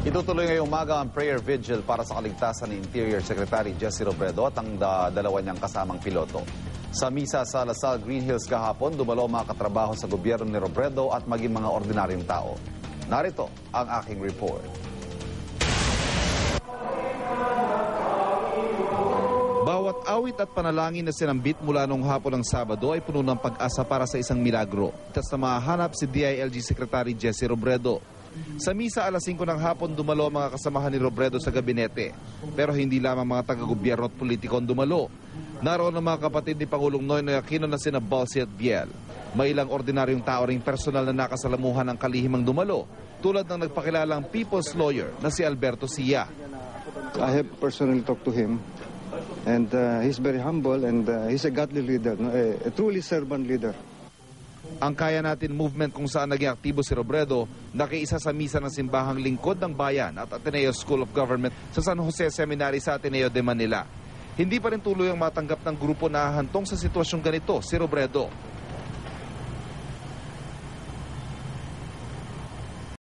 Itutuloy ngayong umaga ang prayer vigil para sa kaligtasan ni Interior Secretary Jesse Robredo at ang dalawa niyang kasamang piloto. Sa misa sa Lasal Green Hills kahapon, dumalo mga katrabaho sa gobyerno ni Robredo at maging mga ordinaryong tao. Narito ang aking report. Bawat awit at panalangin na sinambit mula nung hapon ng Sabado ay puno ng pag-asa para sa isang milagro. Itas na mahanap si DILG Secretary Jesse Robredo. Sa misa alas 5 ng hapon dumalo ang mga kasamahan ni Robredo sa gabinete. Pero hindi lamang mga taga-gobyerno at politiko ang dumalo. Naroon ang mga kapatid ni Pangulong Noynoy Aquino na sina Balsi at Biel. May ilang ordinaryong tao ring personal na nakasalamuhan ng kalihimang dumalo, tulad ng nagpakilalang people's lawyer na si Alberto Sia. I have personally talked to him, and he's very humble, and he's a godly leader, no? A truly servant leader. Ang Kaya Natin movement kung saan naging aktibo si Robredo, nakiisa sa misa ng simbahang Lingkod ng Bayan at Ateneo School of Government sa San Jose Seminary sa Ateneo de Manila. Hindi pa rin tuloy ang matanggap ng grupo na hahantong sa sitwasyong ganito si Robredo.